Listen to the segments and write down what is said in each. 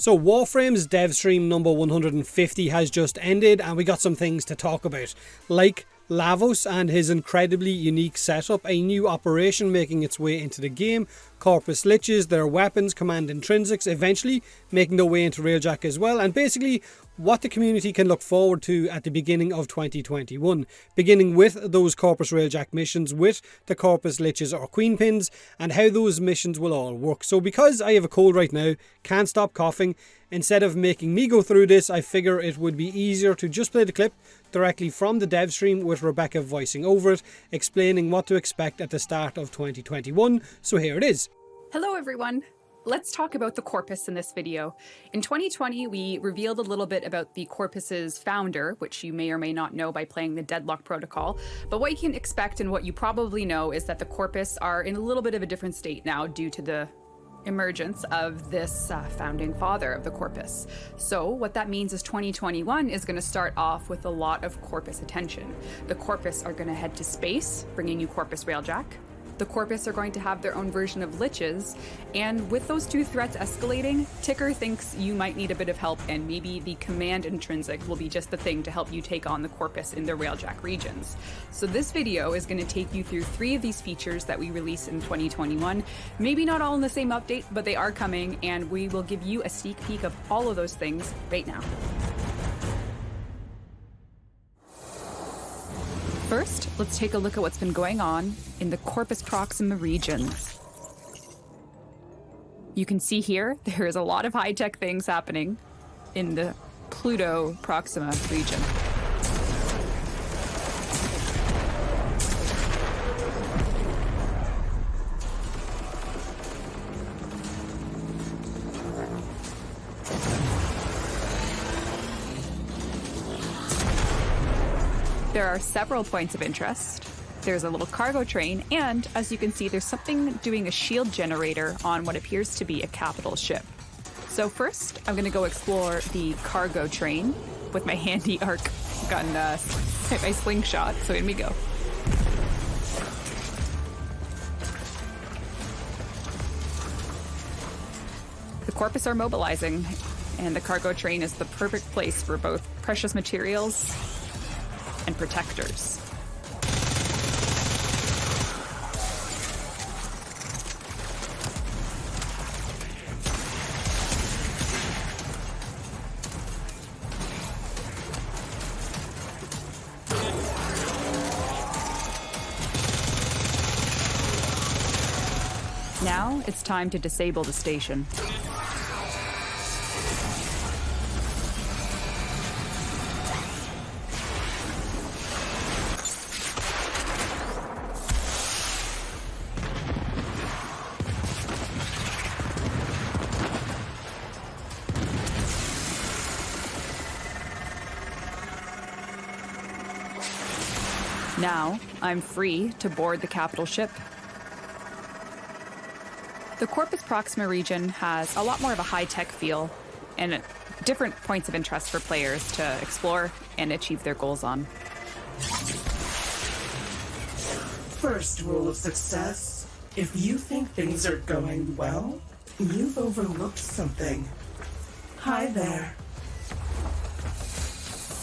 So Warframe's dev stream number 150 has just ended and we got some things to talk about, like Lavos and his incredibly unique setup, a new operation making its way into the game, Corpus Liches, their weapons, command intrinsics, eventually making their way into Railjack as well, and basically what the community can look forward to at the beginning of 2021, beginning with those Corpus Railjack missions with the Corpus Liches or Queen Pins, and how those missions will all work. So because I have a cold right now, can't stop coughing, instead of making me go through this, I figure it would be easier to just play the clip directly from the dev stream with Rebecca voicing over it, explaining what to expect at the start of 2021. So here it is. Hello everyone! Let's talk about the Corpus in this video. In 2020, we revealed a little bit about the Corpus's founder, which you may or may not know by playing the Deadlock Protocol. But what you can expect and what you probably know is that the Corpus are in a little bit of a different state now due to the emergence of this founding father of the Corpus. So what that means is 2021 is going to start off with a lot of Corpus attention. The Corpus are going to head to space, bringing you Corpus Railjack. The Corpus are going to have their own version of Liches, and with those two threats escalating, Ticker thinks you might need a bit of help, and maybe the command intrinsic will be just the thing to help you take on the Corpus in the Railjack regions. So this video is going to take you through 3 of these features that we release in 2021. Maybe not all in the same update, but they are coming, and we will give you a sneak peek of all of those things right now. First, let's take a look at what's been going on in the Corpus Proxima regions. You can see here, there is a lot of high-tech things happening in the Pluto Proxima region. There are several points of interest. There's a little cargo train, and as you can see, there's something doing a shield generator on what appears to be a capital ship. So first, I'm gonna go explore the cargo train with my handy arc gun, my slingshot, so in we go. The Corpus are mobilizing, and the cargo train is the perfect place for both precious materials and protectors. Now it's time to disable the station. Now, I'm free to board the capital ship. The Corpus Proxima region has a lot more of a high-tech feel and different points of interest for players to explore and achieve their goals on. First rule of success: if you think things are going well, you've overlooked something. Hi there.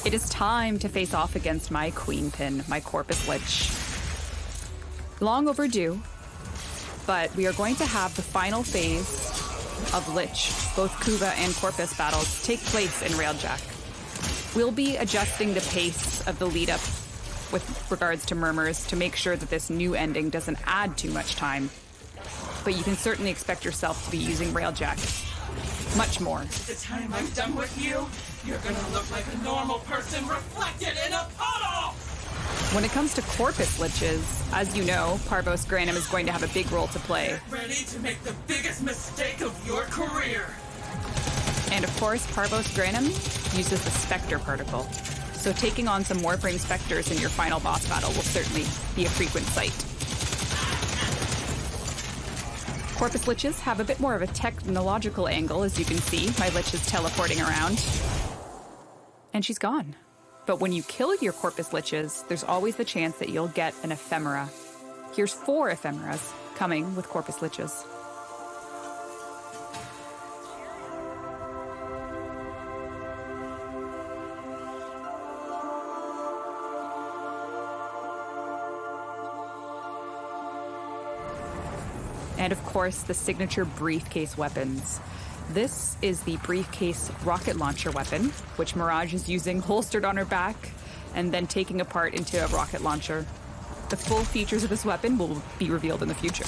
It is time to face off against my Queen Pin, my Corpus Lich. Long overdue, but we are going to have the final phase of Lich, both Kuva and Corpus battles, take place in Railjack. We'll be adjusting the pace of the lead-up with regards to murmurs to make sure that this new ending doesn't add too much time. But you can certainly expect yourself to be using Railjack much more. The time I'm done with you, you're gonna look like a normal person reflected in a puddle! When it comes to Corpus Liches, as you know, Parvos Granum is going to have a big role to play. Get ready to make the biggest mistake of your career! And of course, Parvos Granum uses the Spectre particle. So taking on some Warframe Spectres in your final boss battle will certainly be a frequent sight. Corpus Liches have a bit more of a technological angle, as you can see. My Lich is teleporting around. And she's gone. But when you kill your Corpus Liches, there's always the chance that you'll get an ephemera. Here's 4 ephemeras coming with Corpus Liches. And of course, the signature Briefcase weapons. This is the Briefcase rocket launcher weapon, which Mirage is using holstered on her back and then taking apart into a rocket launcher. The full features of this weapon will be revealed in the future.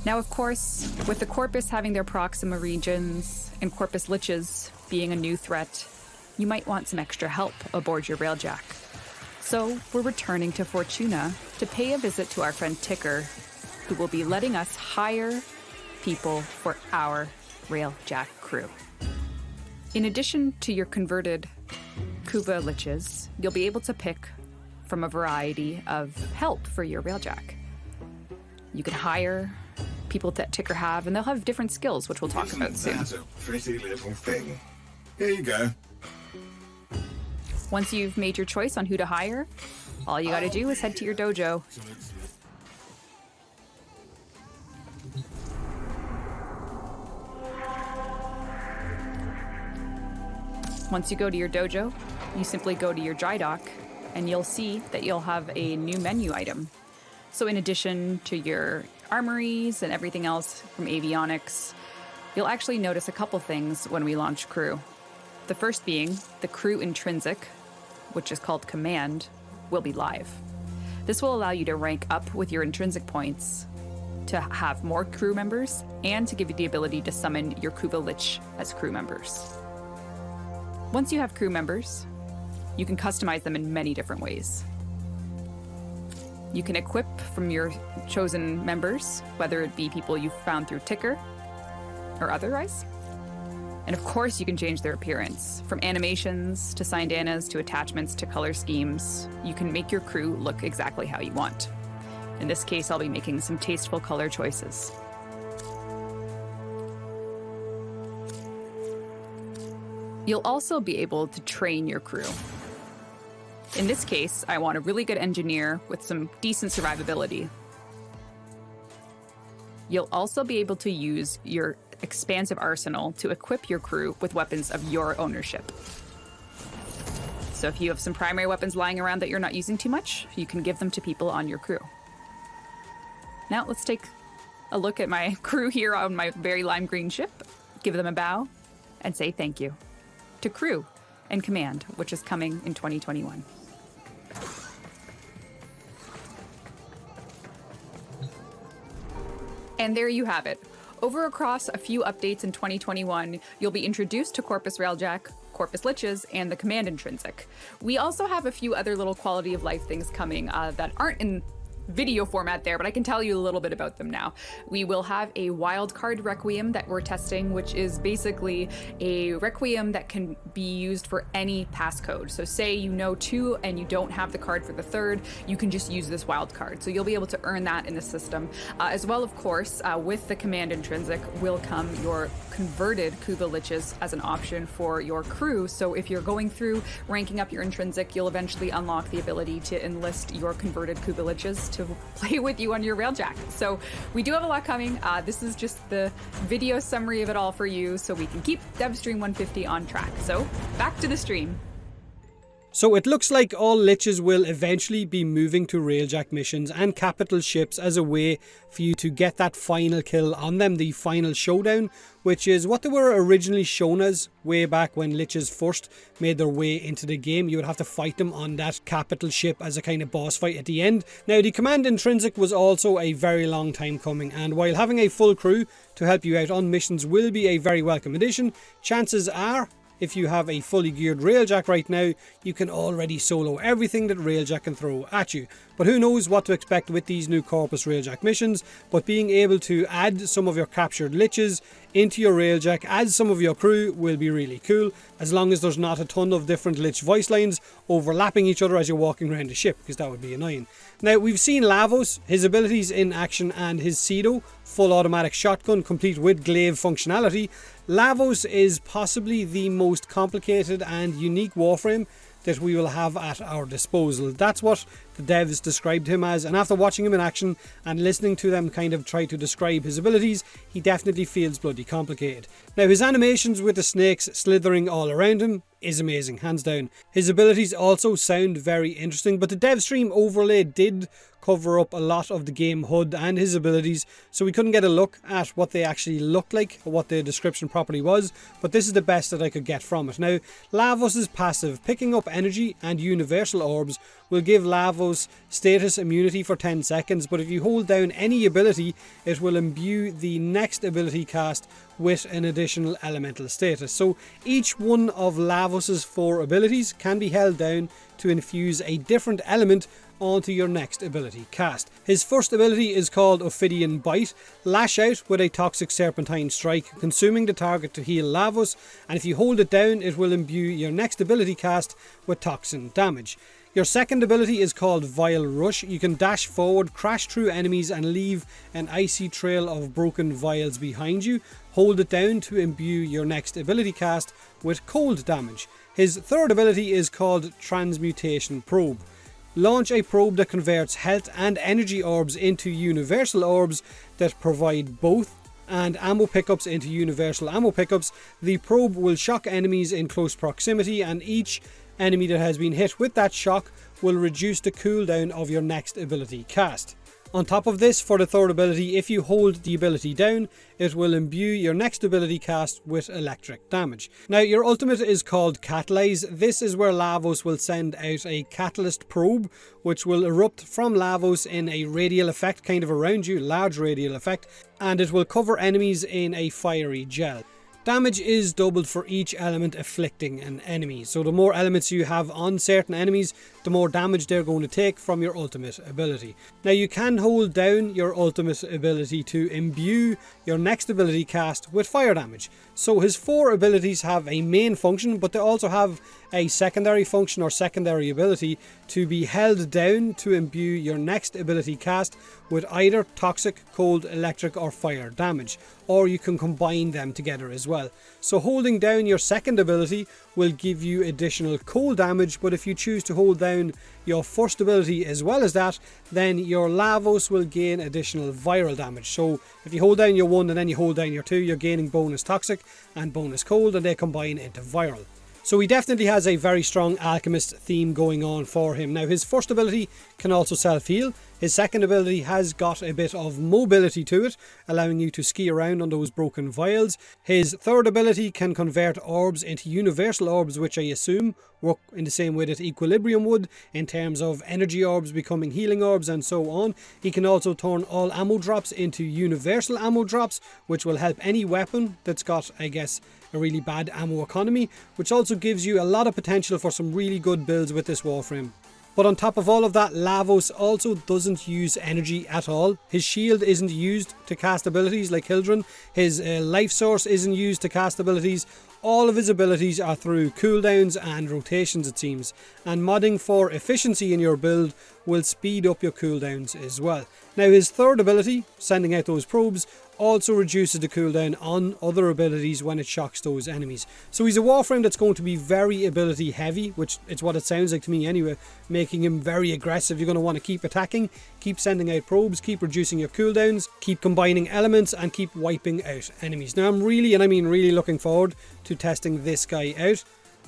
Now, of course, with the Corpus having their Proxima regions and Corpus Liches being a new threat, you might want some extra help aboard your Railjack. So we're returning to Fortuna to pay a visit to our friend Ticker, who will be letting us hire people for our Railjack crew. In addition to your converted Kuva Liches, you'll be able to pick from a variety of help for your Railjack. You can hire people that Ticker have, and they'll have different skills, which we'll talk about soon. That's a pretty little thing. Here you go. Once you've made your choice on who to hire, all you gotta do is head to your dojo. Once you go to your dojo, you simply go to your dry dock, and you'll see that you'll have a new menu item. So in addition to your armories and everything else from avionics, you'll actually notice a couple things when we launch crew. The first being the crew intrinsic, which is called command, will be live. This will allow you to rank up with your intrinsic points to have more crew members and to give you the ability to summon your Kuva Lich as crew members. Once you have crew members, you can customize them in many different ways. You can equip from your chosen members, whether it be people you found through Ticker or otherwise. And of course, you can change their appearance. From animations to sindanas to attachments to color schemes, you can make your crew look exactly how you want. In this case, I'll be making some tasteful color choices. You'll also be able to train your crew. In this case, I want a really good engineer with some decent survivability. You'll also be able to use your expansive arsenal to equip your crew with weapons of your ownership. So if you have some primary weapons lying around that you're not using too much, you can give them to people on your crew. Now let's take a look at my crew here on my very lime green ship, give them a bow, and say thank you to crew and command, which is coming in 2021. And there you have it. Over across a few updates in 2021, you'll be introduced to Corpus Railjack, Corpus Liches, and the Command Intrinsic. We also have a few other little quality of life things coming that aren't in video format there, but I can tell you a little bit about them now. We will have a wildcard Requiem that we're testing, which is basically a Requiem that can be used for any passcode. So say you know 2 and you don't have the card for the 3rd, you can just use this wildcard. So you'll be able to earn that in the system. As well, of course, with the Command Intrinsic will come your converted Kuva Liches as an option for your crew. So if you're going through ranking up your Intrinsic, you'll eventually unlock the ability to enlist your converted Kuva Liches to play with you on your Railjack. So we do have a lot coming. This is just the video summary of it all for you so we can keep DevStream 150 on track. So back to the stream. So it looks like all Liches will eventually be moving to Railjack missions and capital ships as a way for you to get that final kill on them, the final showdown, which is what they were originally shown as way back when Liches first made their way into the game. You would have to fight them on that capital ship as a kind of boss fight at the end. Now, the Command Intrinsic was also a very long time coming, and while having a full crew to help you out on missions will be a very welcome addition, chances are if you have a fully geared Railjack right now, you can already solo everything that Railjack can throw at you. But who knows what to expect with these new Corpus Railjack missions, but being able to add some of your captured Liches into your Railjack as some of your crew will be really cool, as long as there's not a ton of different Lich voice lines overlapping each other as you're walking around the ship, because that would be annoying. Now, we've seen Lavos, his abilities in action, and his Cedo, full automatic shotgun complete with glaive functionality. Lavos is possibly the most complicated and unique Warframe that we will have at our disposal. That's what the devs described him as, and after watching him in action and listening to them kind of try to describe his abilities, he definitely feels bloody complicated. Now, his animations with the snakes slithering all around him is amazing, hands down. His abilities also sound very interesting, but the dev stream overlay did cover up a lot of the game HUD and his abilities, so we couldn't get a look at what they actually looked like, or what the description properly was, but this is the best that I could get from it. Now, Lavos' passive, picking up energy and universal orbs, will give Lavos status immunity for 10 seconds, but if you hold down any ability, it will imbue the next ability cast with an additional elemental status. So each one of Lavos' 4 abilities can be held down to infuse a different element onto your next ability cast. His first ability is called Ophidian Bite. Lash out with a toxic serpentine strike, consuming the target to heal Lavos, and if you hold it down, it will imbue your next ability cast with toxin damage. Your second ability is called Vile Rush. You can dash forward, crash through enemies and leave an icy trail of broken vials behind you. Hold it down to imbue your next ability cast with cold damage. His third ability is called Transmutation Probe. Launch a probe that converts health and energy orbs into universal orbs that provide both, and ammo pickups into universal ammo pickups. The probe will shock enemies in close proximity, and each enemy that has been hit with that shock will reduce the cooldown of your next ability cast. On top of this, for the third ability, if you hold the ability down, it will imbue your next ability cast with electric damage. Now, your ultimate is called Catalyze. This is where Lavos will send out a catalyst probe, which will erupt from Lavos in a radial effect kind of around you, large radial effect, and it will cover enemies in a fiery gel. Damage is doubled for each element afflicting an enemy, so the more elements you have on certain enemies, the more damage they're going to take from your ultimate ability. Now, you can hold down your ultimate ability to imbue your next ability cast with fire damage. So his 4 abilities have a main function, but they also have a secondary function or secondary ability to be held down to imbue your next ability cast with either toxic, cold, electric or fire damage, or you can combine them together as well. So holding down your second ability will give you additional cold damage, but if you choose to hold down your first ability as well as that, then your Lavos will gain additional viral damage. So if you hold down your 1 and then you hold down your 2, you're gaining bonus toxic and bonus cold, and they combine into viral. So he definitely has a very strong alchemist theme going on for him. Now, his first ability can also self-heal. His second ability has got a bit of mobility to it, allowing you to ski around on those broken vials. His third ability can convert orbs into universal orbs, which I assume work in the same way that Equilibrium would, in terms of energy orbs becoming healing orbs and so on. He can also turn all ammo drops into universal ammo drops, which will help any weapon that's got, I guess, a really bad ammo economy, which also gives you a lot of potential for some really good builds with this Warframe. But on top of all of that, Lavos also doesn't use energy at all. His shield isn't used to cast abilities like Hildren. His life source isn't used to cast abilities. All of his abilities are through cooldowns and rotations, it seems. And modding for efficiency in your build will speed up your cooldowns as well. Now, his third ability, sending out those probes, also reduces the cooldown on other abilities when it shocks those enemies. So he's a Warframe that's going to be very ability heavy, which is what it sounds like to me anyway, making him very aggressive. You're going to want to keep attacking, keep sending out probes, keep reducing your cooldowns, keep combining elements and keep wiping out enemies. Now, I'm really, and I mean really, looking forward to testing this guy out.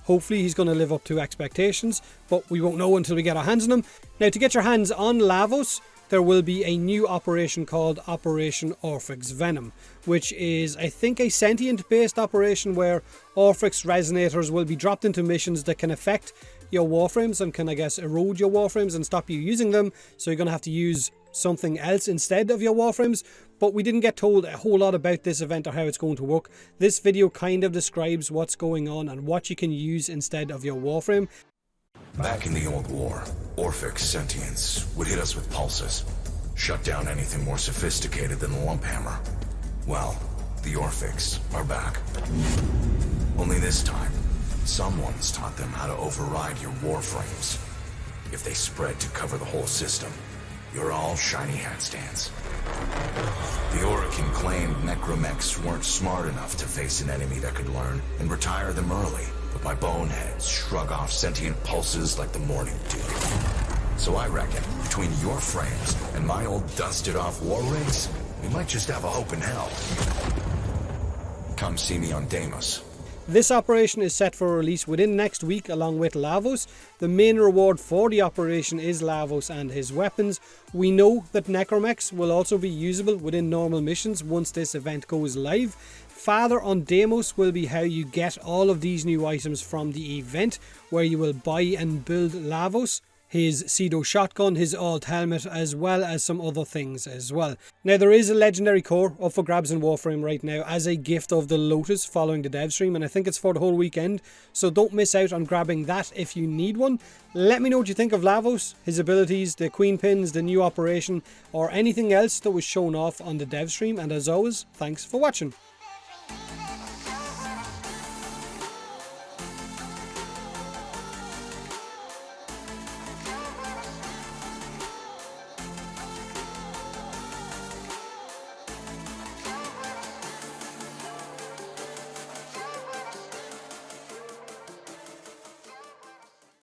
Hopefully he's going to live up to expectations, but we won't know until we get our hands on him. Now, to get your hands on Lavos, there will be a new operation called Operation Orphix Venom, which is, I think, a sentient-based operation where Orphix resonators will be dropped into missions that can affect your Warframes and can, I guess, erode your Warframes and stop you using them. So you're going to have to use something else instead of your Warframes. But we didn't get told a whole lot about this event or how it's going to work. This video kind of describes what's going on and what you can use instead of your Warframe. Back in the old war, Orphix sentience would hit us with pulses, shut down anything more sophisticated than the lump hammer. Well, the Orphix are back. Only this time, someone's taught them how to override your Warframes. If they spread to cover the whole system, you're all shiny hat stands. The Orokin claimed necromechs weren't smart enough to face an enemy that could learn and retire them early. But my boneheads shrug off sentient pulses like the morning dew. So I reckon, between your frames and my old dusted-off war rigs, we might just have a hope in hell. Come see me on Deimos. This operation is set for release within next week along with Lavos. The main reward for the operation is Lavos and his weapons. We know that Necromechs will also be usable within normal missions once this event goes live. Farther on Deimos will be how you get all of these new items from the event, where you will buy and build Lavos, his Cedo shotgun, his alt helmet, as well as some other things as well. Now there is a legendary core up for grabs in Warframe right now as a gift of the Lotus following the dev stream, and I think it's for the whole weekend, so don't miss out on grabbing that if you need one. Let me know what you think of Lavos, his abilities, the queen pins, the new operation, or anything else that was shown off on the dev stream, and as always, thanks for watching.